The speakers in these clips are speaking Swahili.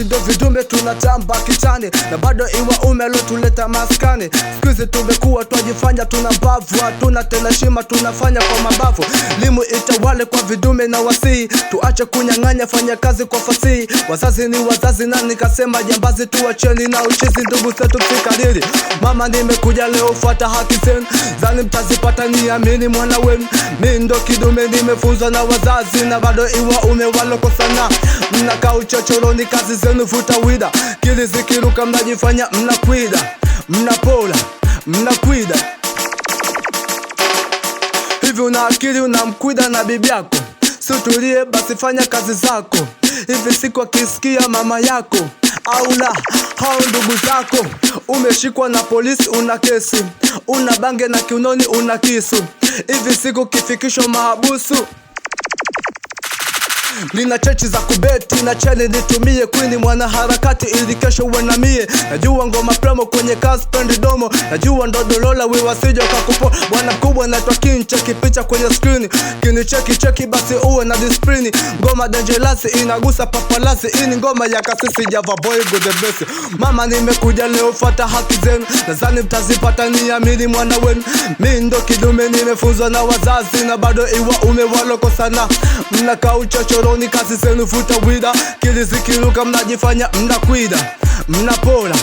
ndo vidume tunatamba kitani, na bado iwa umelo tuleta maskani. Sikuizi tumekuwa twajifanya tuna mbavu, hatuna tena shima tunafanya kwa mabavu. Limu itawale kwa vidume na wasii, tuache kunyang'anya, fanya kazi kwa fasihi. Wazazi ni wazazi na nikasema jambazi, tuacheni na uchizi, ndugu zetu msikariri. Mama nimekuja leo fuata haki zenu, zani mtazipata niamini mwana wenu. Mi ndo kidume nimefunzwa na wazazi, na bado iwa ume walokosana. Mnakaa uchochoroni kazi zenu futa wida, kili zikiruka mnajifanya mnakwida, mnapola mnakwida. Hivi una akili unamkwida na bibi yako? Sutulie basi fanya kazi zako. Hivi siku akisikia mama yako au la hao ndugu zako, umeshikwa na polisi una kesi, una bange na kiunoni una kisu. Hivi siku kifikishwa mahabusu. Nina chechi za kubeti na cheli nitumie, kwini mwana harakati ili kesho uwenamie. Najua ngoma promo kwenye kazi pendi domo, najua ndo dolola wewa sijo kakupo. Bwana kubwa naitwa King, cheki picha kwenye screen. Kini cheki basi uwe na discipline. Ngoma dangerous inagusa papalasi, ini ngoma ya kasisi Java boy good the best. Mama nimekuja leo fuata haki zenu, nadhani mtazipata niamini mwana wenu. Mi ndo kidume nimefunzwa na wazazi, na bado iwa ume walokosana. Mnakaa uchochoroni kazi zenu futa wida, kili zikiruka mnajifanya mnakwida, mnapola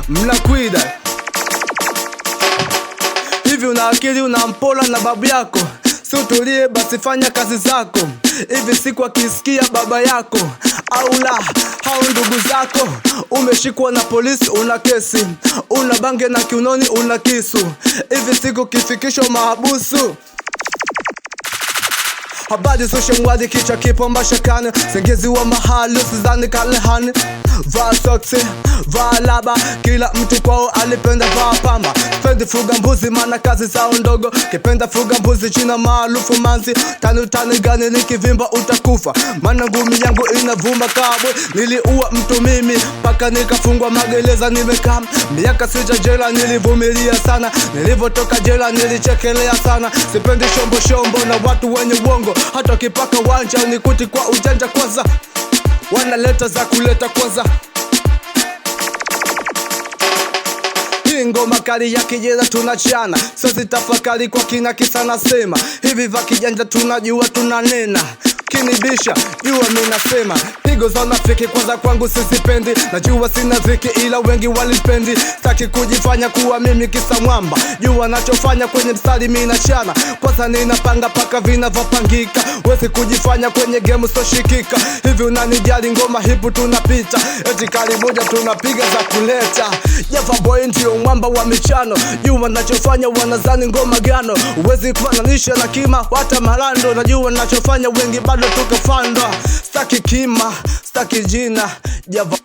mnakwida. Hivi una akili unampola na babu yako? Sutulie basi fanya kazi zako. Hivi siku akisikia baba yako au la hao ndugu zako, umeshikwa na polisi una kesi, una bange na kiunoni una kisu. Hivi siku kifikishwa mahabusu. Habari social mwadi kicha kipo mashakani, sengezi wa mahali usizani kalehani. Vaa soksi, vaa laba, kila mtu kwao alipenda vaa pamba. Pendi fuga mbuzi mana kazi zao ndogo, kipenda fuga mbuzi china maalufu manzi. Tani gani nikivimba utakufa, mana ngumi yangu inavuma kabwe. Niliua mtu mimi, paka nikafungwa magereza nimekaa. Miaka 6 jela nilivumilia sana, nilivotoka jela nilichekelea sana. Sipendi shombo na watu wenye uongo, hata kipaka wanja unikuti kwa ujanja kwanza. Wanaleta za kuleta kwanza. Hii ngoma kali ya kijela tunachana, sasa tafakari kwa kina kisa nasema. Hivi va kijanja tunajua tunanena, kinibisha jua minasema. Pigo za unafiki kwanza kwangu sisipendi, najua sina dhiki ila wengi walipendi. Sitaki kujifanya kuwa mimi kisa mwamba, jua nachofanya kwenye mstari mina chana. Kwanza ninapanga paka vinavopangika, wezi kujifanya kwenye game soshikika. Hivi unanijali ngoma hipu tunapita, eti kali moja tunapiga za kuleta. Java boy ndio mwamba wa michano, jua nachofanya wanazani ngoma gano. Wezi kufananisha na kima hata malando, najua nachofanya wengi bado tukafandwa. Staki kima, staki jina, Java